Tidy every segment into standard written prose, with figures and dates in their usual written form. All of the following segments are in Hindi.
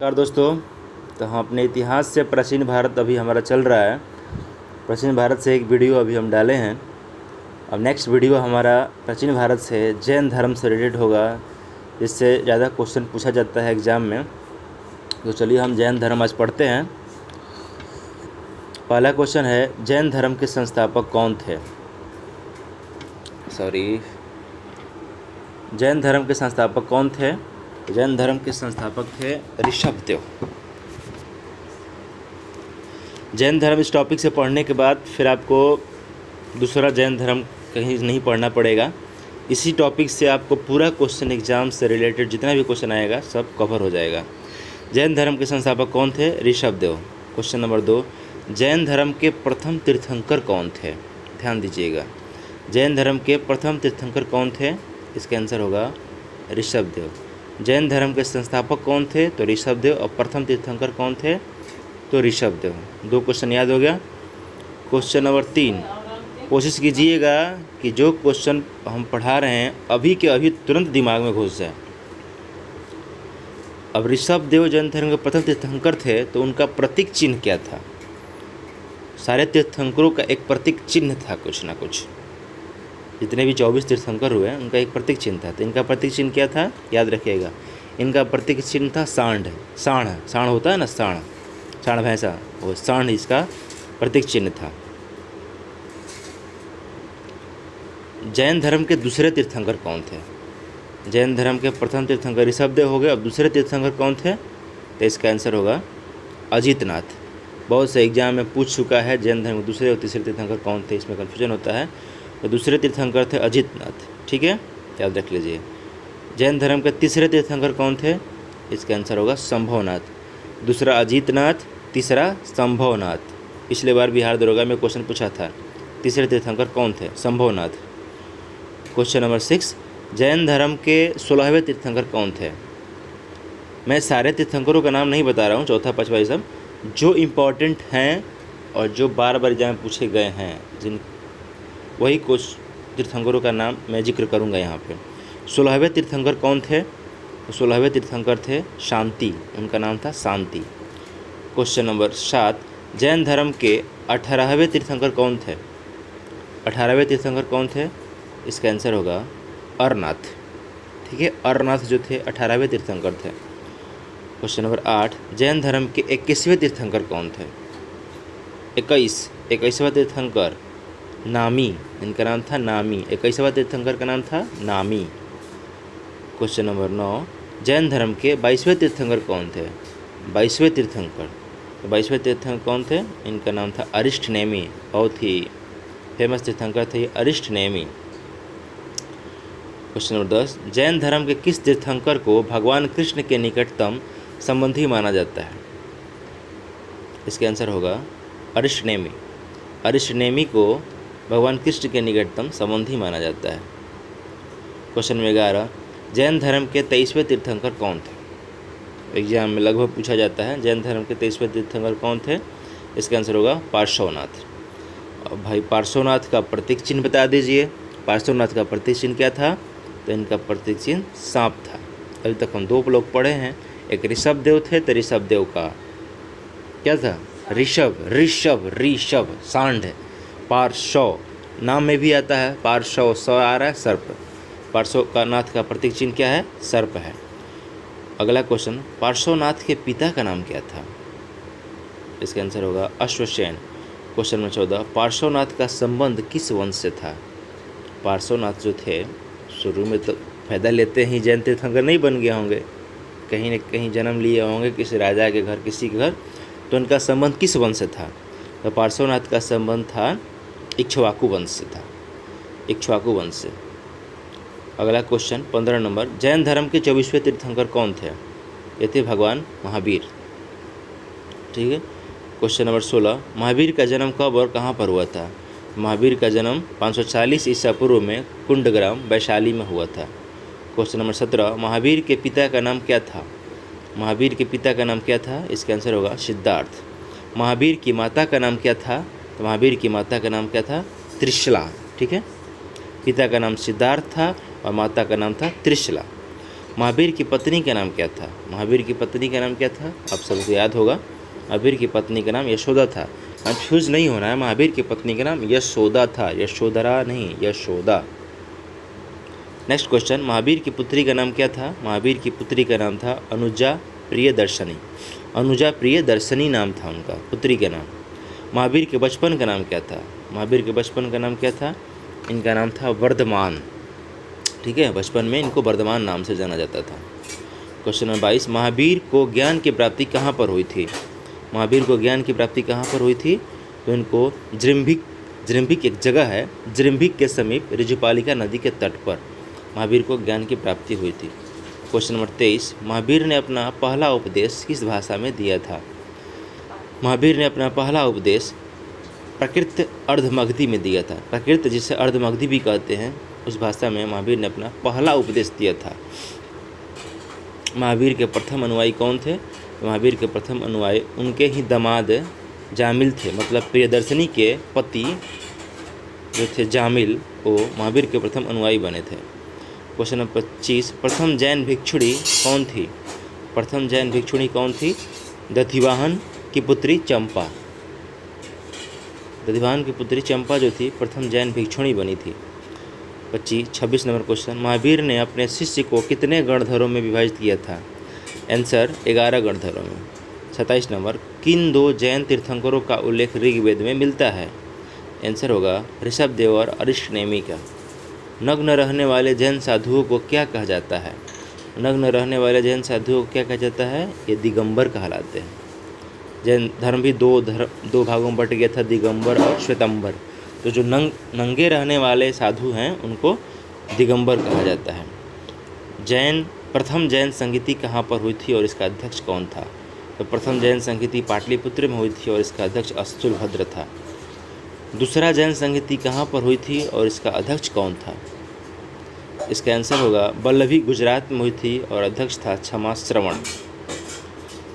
नमस्कार दोस्तों। तो हम अपने इतिहास से प्राचीन भारत अभी हमारा चल रहा है। प्राचीन भारत से एक वीडियो अभी हम डाले हैं। अब नेक्स्ट वीडियो हमारा प्राचीन भारत से जैन धर्म से रिलेटेड होगा, जिससे ज़्यादा क्वेश्चन पूछा जाता है एग्ज़ाम में। तो चलिए हम जैन धर्म आज पढ़ते हैं। पहला क्वेश्चन है, जैन धर्म के संस्थापक कौन थे? जैन धर्म के संस्थापक कौन थे? जैन धर्म के संस्थापक थे ऋषभदेव। जैन धर्म इस टॉपिक से पढ़ने के बाद फिर आपको दूसरा जैन धर्म कहीं नहीं पढ़ना पड़ेगा। इसी टॉपिक से आपको पूरा क्वेश्चन एग्जाम से रिलेटेड जितना भी क्वेश्चन आएगा सब कवर हो जाएगा। जैन धर्म के संस्थापक कौन थे? ऋषभदेव। क्वेश्चन नंबर 2, जैन धर्म के प्रथम तीर्थंकर कौन थे? ध्यान दीजिएगा, जैन धर्म के प्रथम तीर्थंकर कौन थे? इसका आंसर होगा ऋषभदेव। जैन धर्म के संस्थापक कौन थे? तो ऋषभदेव। और प्रथम तीर्थंकर कौन थे? तो ऋषभदेव। 2 क्वेश्चन याद हो गया। क्वेश्चन नंबर 3, कोशिश कीजिएगा कि जो क्वेश्चन हम पढ़ा रहे हैं अभी के अभी तुरंत दिमाग में घुस जाए। अब ऋषभदेव जैन धर्म के प्रथम तीर्थंकर थे, तो उनका प्रतीक चिन्ह क्या था? सारे तीर्थंकरों का एक प्रतीक चिन्ह था, कुछ ना कुछ। जितने भी 24 तीर्थंकर हुए उनका एक प्रतीक चिन्ह था। तो इनका प्रतीक चिन्ह क्या था? याद रखिएगा, इनका प्रतीक चिन्ह था सांड। साण होता है ना, साण भैंसा, वो सांड इसका प्रतीक चिन्ह था। जैन धर्म के दूसरे तीर्थंकर कौन थे? जैन धर्म के प्रथम तीर्थंकर ऋषभदेव हो गए। अब दूसरे तीर्थंकर कौन थे? तो इसका आंसर होगा अजितनाथ। बहुत से एग्जाम में पूछ चुका है जैन धर्म के दूसरे और तीसरे तीर्थंकर कौन थे, इसमें कन्फ्यूजन होता है। तो दूसरे तीर्थंकर थे अजितनाथ, ठीक है, याद रख लीजिए। जैन धर्म के तीसरे तीर्थंकर कौन थे? इसका आंसर होगा संभवनाथ। दूसरा अजितनाथ, तीसरा संभवनाथ। पिछले बार बिहार दरोगा में क्वेश्चन पूछा था, तीसरे तीर्थंकर कौन थे? संभवनाथ। क्वेश्चन नंबर 6, जैन धर्म के 16वें तीर्थंकर कौन थे? मैं सारे तीर्थंकरों का नाम नहीं बता रहा हूँ, चौथा पाँचवा ये सब जो इम्पोर्टेंट हैं और जो बार बार एग्जाम में पूछे गए हैं, जिन वही कुछ तीर्थंकरों का नाम मैं जिक्र करूंगा यहाँ पे। 16वें तीर्थंकर कौन थे? तो 16वें तीर्थंकर थे शांति, उनका नाम था शांति। क्वेश्चन नंबर 7, जैन धर्म के 18वें तीर्थंकर कौन थे? 18वें तीर्थंकर कौन थे? इसका आंसर होगा अरनाथ, ठीक है। अरनाथ जो थे 18वें तीर्थंकर थे। क्वेश्चन नंबर 8, जैन धर्म के 21वें तीर्थंकर कौन थे? 21वां तीर्थंकर नामी, इनका नाम था नामी। 21वां तीर्थंकर का नाम था नामी। क्वेश्चन नंबर 9, जैन धर्म के 22वें तीर्थंकर कौन थे? 22वें तीर्थंकर, तो 22वें तीर्थंकर कौन थे? इनका नाम था अरिष्टनेमी। बहुत ही फेमस तीर्थंकर थे अरिष्टनेमी। क्वेश्चन नंबर 10, जैन धर्म के किस तीर्थंकर को भगवान कृष्ण के निकटतम संबंधी माना जाता है? इसका आंसर होगा अरिष्टनेमी। अरिष्टनेमी को भगवान कृष्ण के निकटतम संबंधी माना जाता है। क्वेश्चन नंबर 11, जैन धर्म के 23वें तीर्थंकर कौन थे? एग्जाम में लगभग पूछा जाता है, जैन धर्म के 23वें तीर्थंकर कौन थे? इसका आंसर होगा पार्श्वनाथ। अब भाई पार्श्वनाथ का प्रतीक चिन्ह बता दीजिए। पार्श्वनाथ का प्रतीक चिन्ह क्या था? तो इनका प्रतीक चिन्ह सांप था। अभी तक हम 2 लोग पढ़े हैं, एक ऋषभदेव थे, तो ऋषभदेव का क्या था? ऋषभ सांड है। पार्श्व नाम में भी आता है, पार्श्व स आ रहा है, सर्प। पार्श्वनाथ का प्रतीक चिन्ह क्या है? सर्प है। अगला क्वेश्चन, पार्श्वनाथ के पिता का नाम क्या था? इसका आंसर होगा अश्वसेन। क्वेश्चन नंबर 14, पार्श्वनाथ का संबंध किस वंश से था? पार्श्वनाथ जो थे शुरू में तो फायदा लेते ही जैन तीर्थंकर नहीं बन गए होंगे, कहीं न कहीं जन्म लिए होंगे किसी राजा के घर, किसी के घर, तो उनका संबंध किस वंश से था? तो पार्श्वनाथ का संबंध था इक्ष्वाकु वंश से था, इक्ष्वाकु वंश से। अगला क्वेश्चन 15 नंबर, जैन धर्म के 24वें तीर्थंकर कौन थे? ये थे भगवान महावीर, ठीक है। क्वेश्चन नंबर 16, महावीर का जन्म कब और कहाँ पर हुआ था? महावीर का जन्म 540 ईसा पूर्व में कुंडग्राम वैशाली में हुआ था। क्वेश्चन नंबर 17, महावीर के पिता का नाम क्या था? महावीर के पिता का नाम क्या था? इसका आंसर होगा सिद्धार्थ। महावीर की माता का नाम क्या था? तो महावीर की माता का नाम क्या था? त्रिशला, ठीक है। पिता का नाम सिद्धार्थ था और माता का नाम था त्रिशला। महावीर की पत्नी का नाम क्या था? महावीर की पत्नी का नाम क्या था? आप सबको याद होगा, महावीर की पत्नी का नाम यशोदा था। कंफ्यूज नहीं होना है, महावीर की पत्नी का नाम यशोदा था, यशोधरा नहीं, यशोदा। नेक्स्ट क्वेश्चन, महावीर की पुत्री का नाम क्या था? महावीर की पुत्री का नाम था अनुजा प्रियदर्शनी। अनुजा प्रियदर्शनी नाम था उनका पुत्री का नाम। महावीर के बचपन का नाम क्या था? महावीर के बचपन का नाम क्या था? इनका नाम था वर्धमान। ठीक है, बचपन में इनको वर्धमान नाम से जाना जाता था। क्वेश्चन नंबर 22, महावीर को ज्ञान की प्राप्ति कहाँ पर हुई थी? महावीर को ज्ञान की प्राप्ति कहाँ पर हुई थी? तो इनको जृंभिक एक जगह है, जृंभिक के समीप ऋजुपालिका नदी के तट पर महावीर को ज्ञान की प्राप्ति हुई थी। क्वेश्चन नंबर 23, महावीर ने अपना पहला उपदेश किस भाषा में दिया था? महावीर ने अपना पहला उपदेश प्राकृत अर्धमगधी में दिया था। प्राकृत जिसे अर्धमगधी भी कहते हैं, उस भाषा में महावीर ने अपना पहला उपदेश दिया था। महावीर के प्रथम अनुयायी कौन थे? महावीर के प्रथम अनुयायी उनके ही दामाद जामिल थे, मतलब प्रियदर्शनी के पति जो थे जामिल, वो महावीर के प्रथम अनुयायी बने थे। क्वेश्चन नंबर 25, प्रथम जैन भिक्षुणी कौन थी? प्रथम जैन भिक्षुणी कौन थी? दधिवाहन की पुत्री चंपा। दधिवाहन की पुत्री चंपा जो थी प्रथम जैन भिक्षुणी बनी थी। 26 नंबर क्वेश्चन, महावीर ने अपने शिष्य को कितने गणधरों में विभाजित किया था? आंसर 11 गणधरों में। 27 नंबर, किन 2 जैन तीर्थंकरों का उल्लेख ऋग्वेद में मिलता है? आंसर होगा ऋषभदेव और अरिष्टनेमी का। नग्न रहने वाले जैन साधुओं को क्या कहा जाता है? नग्न रहने वाले जैन साधुओं को क्या कहा जाता है? ये दिगंबर कहलाते हैं। जैन धर्म भी दो भागों में बट गया था, दिगंबर और श्वेतंबर। तो जो नंगे रहने वाले साधु हैं उनको दिगंबर कहा जाता है। प्रथम जैन संगीति कहाँ पर हुई थी और इसका अध्यक्ष कौन था? तो प्रथम जैन संगीति पाटलिपुत्र में हुई थी और इसका अध्यक्ष अस्तुलभद्र था। दूसरा जैन संगीति कहाँ पर हुई थी और इसका अध्यक्ष कौन था? इसका आंसर होगा वल्लभी, गुजरात में हुई थी और अध्यक्ष था क्षमा श्रवण।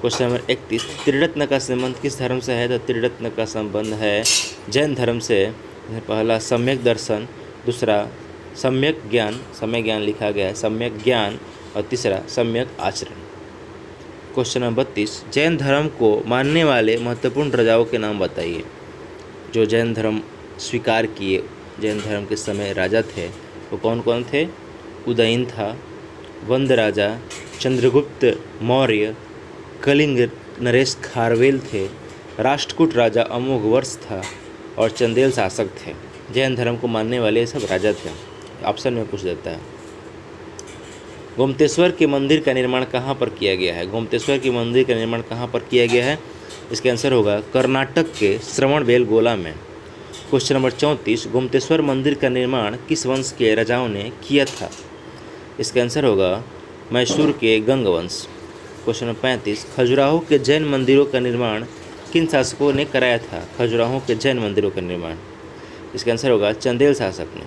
क्वेश्चन नंबर 31, त्रिरत्न का संबंध किस धर्म से है? तो त्रिरत्न का संबंध है जैन धर्म से। पहला सम्यक दर्शन, दूसरा सम्यक ज्ञान लिखा गया है, सम्यक ज्ञान, और तीसरा सम्यक आचरण। क्वेश्चन नंबर 32, जैन धर्म को मानने वाले महत्वपूर्ण राजाओं के नाम बताइए। जो जैन धर्म स्वीकार किए, जैन धर्म के समय राजा थे, वो कौन कौन थे? उदयन था, वंद राजा, चंद्रगुप्त मौर्य, कलिंग नरेश खारवेल थे, राष्ट्रकूट राजा अमोघ वर्ष था और चंदेल शासक थे। जैन धर्म को मानने वाले सब राजा थे। ऑप्शन में पूछ देता है। गोमतेश्वर के मंदिर का निर्माण कहाँ पर किया गया है? गोमतेश्वर के मंदिर का निर्माण कहाँ पर किया गया है? इसका आंसर होगा कर्नाटक के श्रवणबेलगोला में। क्वेश्चन नंबर 34, गोमतेश्वर मंदिर का निर्माण किस वंश के राजाओं ने किया था? इसका आंसर होगा मैसूर के गंगवंश। क्वेश्चन नंबर 35, खजुराहो के जैन मंदिरों का निर्माण किन शासकों ने कराया था? खजुराहो के जैन मंदिरों का निर्माण, इसका आंसर होगा चंदेल शासक ने।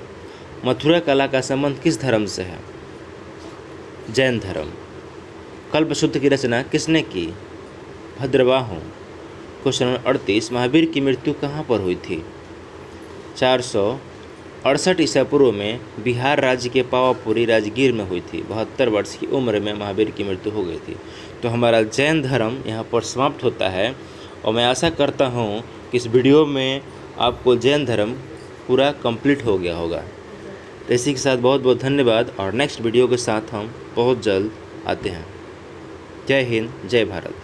मथुरा कला का संबंध किस धर्म से है? जैन धर्म। कल्पसूत्र की रचना किसने की? भद्रवाह। क्वेश्चन नंबर 38, महावीर की मृत्यु कहाँ पर हुई थी? 468 ईसा पूर्व में बिहार राज्य के पावापुरी राजगीर में हुई थी। 72 वर्ष की उम्र में महावीर की मृत्यु हो गई थी। तो हमारा जैन धर्म यहाँ पर समाप्त होता है और मैं आशा करता हूँ कि इस वीडियो में आपको जैन धर्म पूरा कंप्लीट हो गया होगा। तो इसी के साथ बहुत बहुत धन्यवाद और नेक्स्ट वीडियो के साथ हम बहुत जल्द आते हैं। जय हिंद, जय भारत।